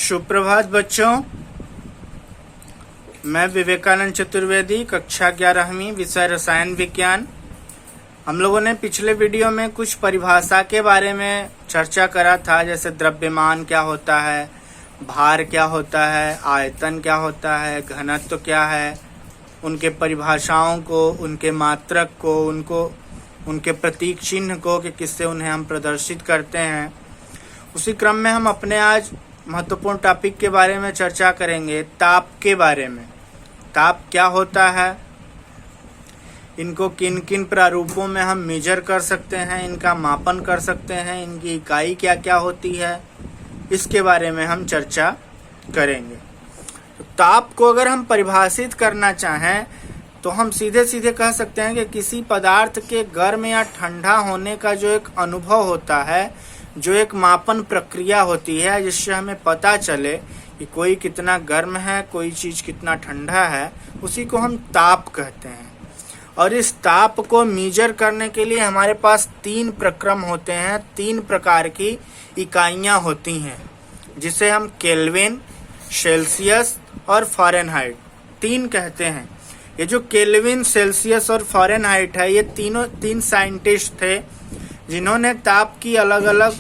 सुप्रभात बच्चों, मैं विवेकानंद चतुर्वेदी, कक्षा 11वीं, विषय रसायन विज्ञान। हम लोगों ने पिछले वीडियो में कुछ परिभाषा के बारे में चर्चा करा था, जैसे द्रव्यमान क्या होता है, भार क्या होता है, आयतन क्या होता है, घनत्व क्या है, उनके परिभाषाओं को, उनके मात्रक को, उनके प्रतीक चिन्ह को कि किससे उन्हें हम प्रदर्शित करते हैं। उसी क्रम में हम अपने आज महत्वपूर्ण टॉपिक के बारे में चर्चा करेंगे, ताप के बारे में। ताप क्या होता है, इनको किन किन प्रारूपों में हम मेजर कर सकते हैं, इनका मापन कर सकते हैं, इनकी इकाई क्या क्या होती है, इसके बारे में हम चर्चा करेंगे। तो ताप को अगर हम परिभाषित करना चाहें तो हम सीधे सीधे कह सकते हैं कि किसी पदार्थ के गर्म या ठंडा होने का जो एक अनुभव होता है, जो एक मापन प्रक्रिया होती है, जिससे हमें पता चले कि कोई कितना गर्म है, कोई चीज कितना ठंडा है, उसी को हम ताप कहते हैं। और इस ताप को मेजर करने के लिए हमारे पास 3 प्रक्रम होते हैं, 3 प्रकार की इकाइयां होती हैं, जिसे हम केल्विन, सेल्सियस और फ़ारेनहाइट 3 कहते हैं। ये जो केल्विन, सेल्सियस और फ़ारेनहाइट है, ये तीन साइंटिस्ट थे जिन्होंने ताप की अलग अलग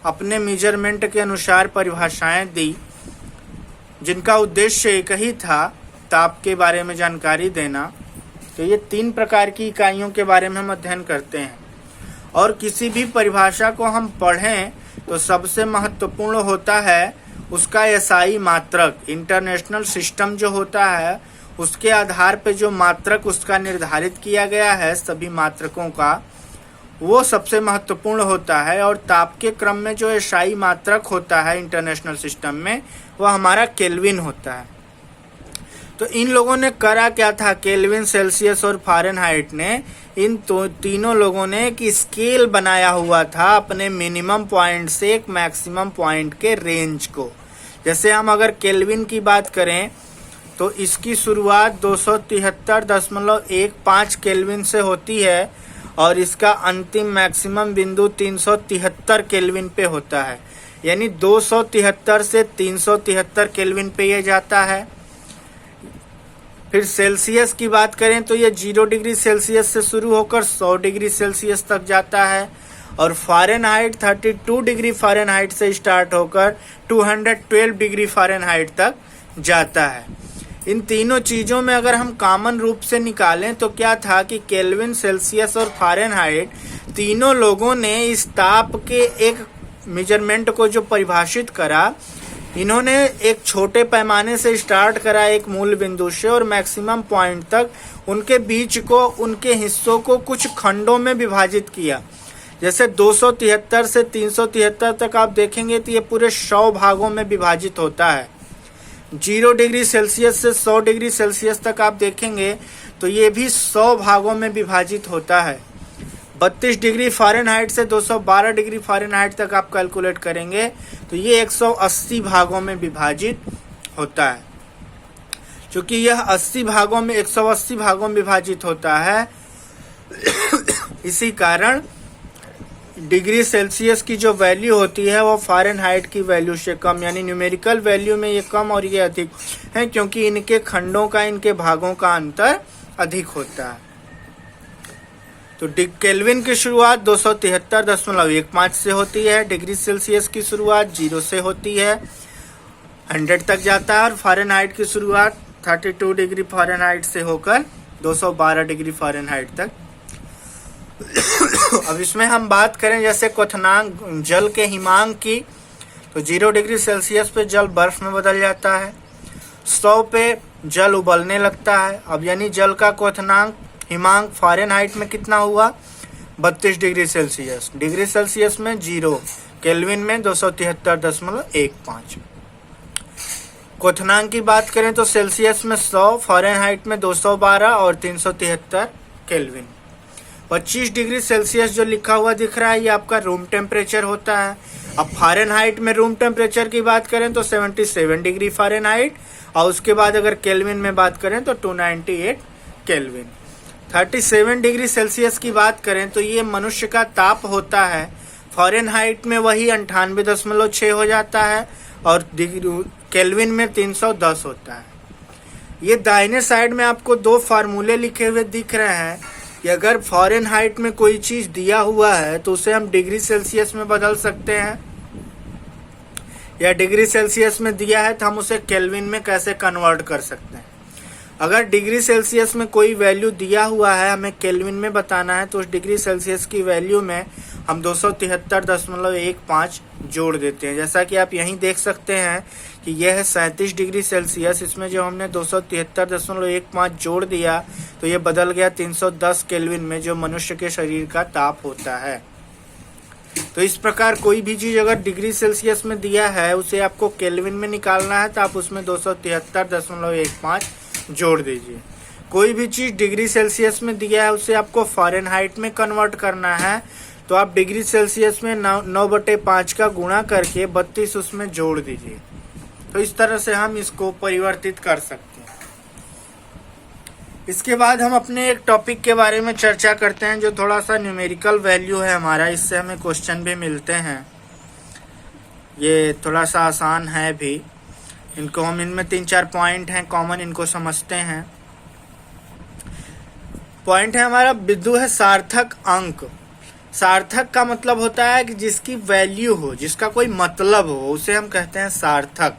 अपने मेजरमेंट के अनुसार परिभाषाएं दी, जिनका उद्देश्य एक ही था, ताप के बारे में जानकारी देना। तो ये 3 प्रकार की इकाइयों के बारे में हम अध्ययन करते हैं। और किसी भी परिभाषा को हम पढ़ें तो सबसे महत्वपूर्ण होता है उसका एसआई मात्रक। इंटरनेशनल सिस्टम जो होता है, उसके आधार पे जो मात्रक उसका निर्धारित किया गया है, सभी मात्रकों का, वो सबसे महत्वपूर्ण होता है। और ताप के क्रम में जो एसआई मात्रक होता है इंटरनेशनल सिस्टम में, वह हमारा केल्विन होता है। तो इन लोगों ने करा क्या था, केल्विन, सेल्सियस और फ़ारेनहाइट ने, इन तीनों लोगों ने एक स्केल बनाया हुआ था अपने मिनिमम पॉइंट से एक मैक्सिमम पॉइंट के रेंज को। जैसे हम अगर केल्विन की बात करें तो इसकी शुरुआत 273.15 केल्विन से होती है और इसका अंतिम मैक्सिमम बिंदु 373 केल्विन पे होता है। यानी 273 से 373 केल्विन पे ये जाता है। फिर सेल्सियस की बात करें तो ये 0 डिग्री सेल्सियस से शुरू होकर 100 डिग्री सेल्सियस तक जाता है। और फ़ारेनहाइट 32 डिग्री फ़ारेनहाइट से स्टार्ट होकर 212 डिग्री फ़ारेनहाइट तक जाता है। इन तीनों चीज़ों में अगर हम कॉमन रूप से निकालें तो क्या था कि केल्विन, सेल्सियस और फ़ारेनहाइट तीनों लोगों ने इस ताप के एक मेजरमेंट को जो परिभाषित करा, इन्होंने एक छोटे पैमाने से स्टार्ट करा एक मूल बिंदु से, और मैक्सिमम पॉइंट तक उनके बीच को, उनके हिस्सों को कुछ खंडों में विभाजित किया। जैसे 273 से 373 तक आप देखेंगे तो ये पूरे 100 भागों में विभाजित होता है। 0 डिग्री सेल्सियस से 100 डिग्री सेल्सियस तक आप देखेंगे तो ये भी 100 भागों में विभाजित होता है। 32 डिग्री फ़ारेनहाइट से 212 डिग्री फ़ारेनहाइट तक आप कैलकुलेट करेंगे तो ये 180 भागों में विभाजित होता है। क्योंकि यह 180 भागों में विभाजित होता है, इसी कारण डिग्री सेल्सियस की जो वैल्यू होती है वो फ़ारेनहाइट की वैल्यू से कम, यानी न्यूमेरिकल वैल्यू में ये कम और ये अधिक है, क्योंकि इनके खंडों का, इनके भागों का अंतर अधिक होता है। तो केल्विन की शुरुआत 273.15 से होती है, डिग्री सेल्सियस की शुरुआत 0 से होती है, 100 तक जाता है, और फ़ारेनहाइट की शुरुआत 32 डिग्री फ़ारेनहाइट से होकर 212 डिग्री फ़ारेनहाइट तक। अब इसमें हम बात करें जैसे क्वथनांक जल के हिमांक की, तो 0 डिग्री सेल्सियस पे जल बर्फ में बदल जाता है, 100 पे जल उबलने लगता है। अब यानी जल का क्वथनांक, हिमांक फ़ारेनहाइट में कितना हुआ, 32 डिग्री सेल्सियस, डिग्री सेल्सियस में 0, केल्विन में 273.15। क्वथनांक की बात करें तो सेल्सियस में 100, फ़ारेनहाइट में 212 और 373 केल्विन। 25 डिग्री सेल्सियस जो लिखा हुआ दिख रहा है, ये आपका रूम टेम्परेचर होता है। अब फ़ारेनहाइट में रूम टेम्परेचर की बात करें तो 77 डिग्री फ़ारेनहाइट, और उसके बाद अगर केल्विन में बात करें तो 298 केल्विन। 37 डिग्री सेल्सियस की बात करें तो ये मनुष्य का ताप होता है। फ़ारेनहाइट में वही 98.6 हो जाता है और केल्विन में 310 होता है। ये दाहिने साइड में आपको दो फार्मूले लिखे हुए दिख रहे हैं कि अगर फ़ारेनहाइट में कोई चीज़ दिया हुआ है तो उसे हम डिग्री सेल्सियस में बदल सकते हैं, या डिग्री सेल्सियस में दिया है तो हम उसे केल्विन में कैसे कन्वर्ट कर सकते हैं। अगर डिग्री सेल्सियस में कोई वैल्यू दिया हुआ है, हमें केल्विन में बताना है, तो उस डिग्री सेल्सियस की वैल्यू में हम 273.15 जोड़ देते हैं। जैसा कि आप यहीं देख सकते हैं कि यह है 37 डिग्री सेल्सियस, इसमें जो हमने 273.15 जोड़ दिया तो ये बदल गया 310 केल्विन में, जो मनुष्य के शरीर का ताप होता है। तो इस प्रकार कोई भी चीज़ अगर डिग्री सेल्सियस में दिया है उसे आपको केल्विन में निकालना है तो आप उसमें 273.15 जोड़ दीजिए। कोई भी चीज़ डिग्री सेल्सियस में दिया है उसे आपको फ़ारेनहाइट में कन्वर्ट करना है तो आप डिग्री सेल्सियस में 9/5 का गुणा करके 32 उसमें जोड़ दीजिए। तो इस तरह से हम इसको परिवर्तित कर सकते हैं। इसके बाद हम अपने एक टॉपिक के बारे में चर्चा करते हैं जो थोड़ा सा न्यूमेरिकल वैल्यू है हमारा, इससे हमें क्वेश्चन भी मिलते हैं। ये थोड़ा सा आसान है भी, इनको हम इनमें 3-4 पॉइंट हैं कॉमन, इनको समझते हैं। पॉइंट है हमारा बिंदु है सार्थक अंक। सार्थक का मतलब होता है कि जिसकी वैल्यू हो, जिसका कोई मतलब हो, उसे हम कहते हैं सार्थक।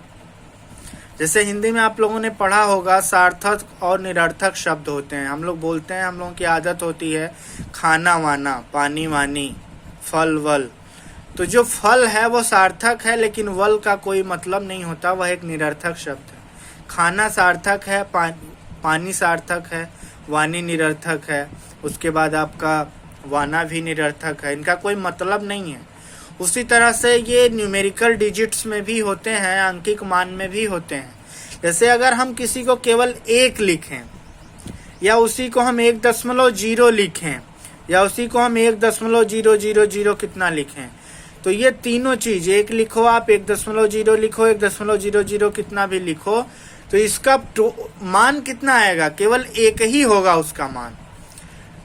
जैसे हिंदी में आप लोगों ने पढ़ा होगा सार्थक और निरर्थक शब्द होते हैं। हम लोग बोलते हैं, हम लोगों की आदत होती है खाना वाना, पानी वानी, फल वल। तो जो फल है वो सार्थक है लेकिन वल का कोई मतलब नहीं होता, वह एक निरर्थक शब्द है। खाना सार्थक है, पानी सार्थक है, वानी निरर्थक है, उसके बाद आपका वाना भी निरर्थक है, इनका कोई मतलब नहीं है। उसी तरह से ये न्यूमेरिकल डिजिट्स में भी होते हैं, अंकिक मान में भी होते हैं। जैसे अगर हम किसी को केवल 1 लिखें, या उसी को हम 1.0 लिखें, या उसी को हम 1.000 कितना लिखें, तो ये तीनों चीज 1 लिखो, आप 1.0 लिखो, 1.000 कितना भी लिखो, तो इसका मान कितना आएगा, केवल 1 ही होगा उसका मान।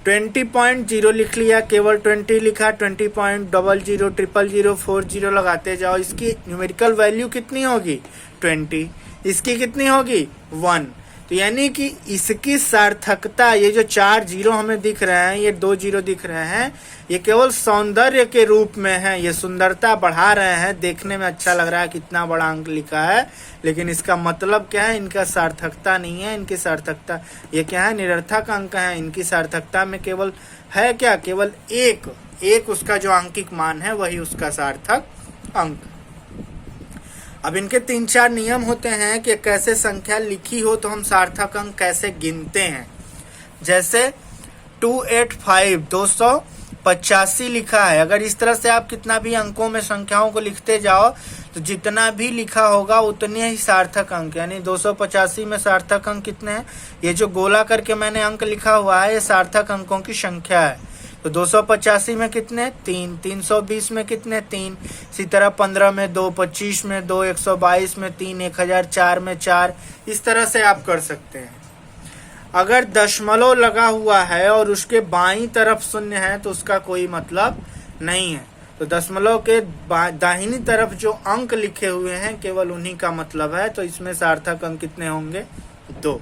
20.0 लिख लिया, केवल 20 लिखा, 20.00, 000, 40 लगाते जाओ, इसकी न्यूमेरिकल वैल्यू कितनी होगी 20, इसकी कितनी होगी 1। तो यानी कि इसकी सार्थकता, ये जो 4 0 हमें दिख रहे हैं, ये 2 0 दिख रहे हैं, ये केवल सौंदर्य के रूप में है, ये सुंदरता बढ़ा रहे हैं, देखने में अच्छा लग रहा है कितना बड़ा अंक लिखा है, लेकिन इसका मतलब क्या है, इनका सार्थकता नहीं है। इनकी सार्थकता ये क्या है, निरर्थक अंक है। इनकी सार्थकता में केवल है क्या, केवल एक उसका जो अंकिक मान है वही उसका सार्थक अंक। अब इनके 3-4 नियम होते हैं कि कैसे संख्या लिखी हो तो हम सार्थक अंक कैसे गिनते हैं। जैसे 285 285 लिखा है, अगर इस तरह से आप कितना भी अंकों में संख्याओं को लिखते जाओ तो जितना भी लिखा होगा उतने ही सार्थक अंक, यानी 285 में सार्थक अंक कितने हैं, ये जो गोला करके मैंने अंक लिखा हुआ है ये सार्थक अंकों की संख्या है। तो 285 में कितने 3, 320 में कितने 3, इसी तरह 15 में 2, 25 में 2, 122 में 3, 1004 में 4, इस तरह से आप कर सकते हैं। अगर दशमलव लगा हुआ है और उसके बाईं तरफ शून्य है तो उसका कोई मतलब नहीं है। तो दशमलव के दाहिनी तरफ जो अंक लिखे हुए हैं केवल उन्हीं का मतलब है, तो इसमें सार्थक अंक कितने होंगे 2।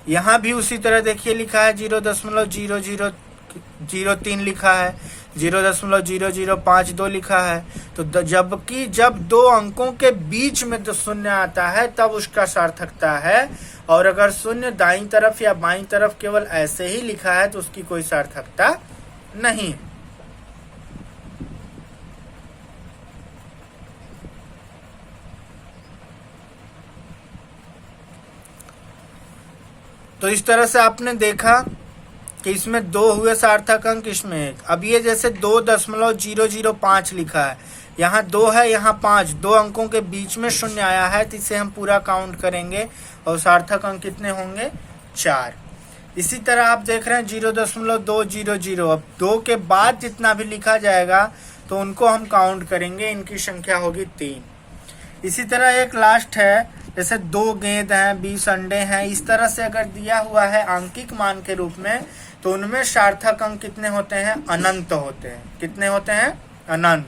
यहाँ भी उसी तरह देखिए लिखा है 0.0003 लिखा है, 0.0052 लिखा है। तो जबकि जब 2 अंकों के बीच में शून्य आता है तब उसका सार्थकता है, और अगर शून्य दाईं तरफ या बाईं तरफ केवल ऐसे ही लिखा है तो उसकी कोई सार्थकता नहीं। तो इस तरह से आपने देखा कि इसमें 2 हुए सार्थक अंक, इसमें 1। अब ये जैसे 2.005 लिखा है, यहाँ 2 है, यहाँ 5, 2 अंकों के बीच में शून्य आया है तो इसे हम पूरा काउंट करेंगे और सार्थक अंक कितने होंगे 4। इसी तरह आप देख रहे हैं 0.200, अब 2 के बाद जितना भी लिखा जाएगा तो उनको हम काउंट करेंगे, इनकी संख्या होगी 3। इसी तरह एक लास्ट है, जैसे 2 गेंद हैं, 20 अंडे हैं, इस तरह से अगर दिया हुआ है आंकिक मान के रूप में तो उनमें सार्थक अंक कितने होते हैं? अनंत होते हैं। कितने होते हैं? अनंत।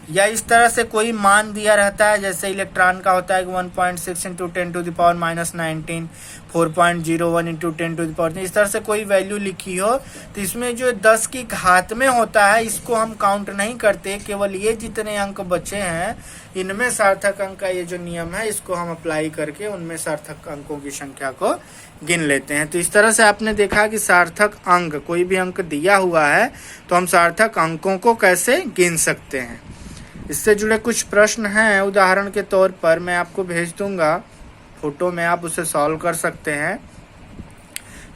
या इस तरह से कोई मान दिया रहता है, जैसे इलेक्ट्रॉन का होता है 1.6 इंटू 10⁻⁻19, 4.01 इंटू 10⁻, इस तरह से कोई वैल्यू लिखी हो, तो इसमें जो 10 की घात में होता है इसको हम काउंट नहीं करते, केवल ये जितने अंक बचे हैं इनमें सार्थक अंक का ये जो नियम है इसको हम अप्लाई करके उनमें सार्थक अंकों की संख्या को गिन लेते हैं। तो इस तरह से आपने देखा कि सार्थक अंक, कोई भी अंक दिया हुआ है तो हम सार्थक अंकों को कैसे गिन सकते हैं। इससे जुड़े कुछ प्रश्न हैं, उदाहरण के तौर पर मैं आपको भेज दूंगा फोटो में, आप उसे सॉल्व कर सकते हैं।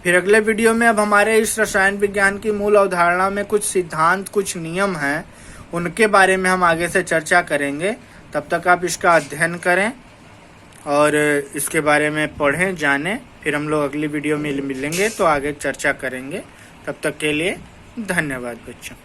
फिर अगले वीडियो में अब हमारे इस रसायन विज्ञान की मूल अवधारणा में कुछ सिद्धांत, कुछ नियम हैं, उनके बारे में हम आगे से चर्चा करेंगे। तब तक आप इसका अध्ययन करें और इसके बारे में पढ़ें, जानें। फिर हम लोग अगली वीडियो में मिलेंगे तो आगे चर्चा करेंगे। तब तक के लिए धन्यवाद बच्चों।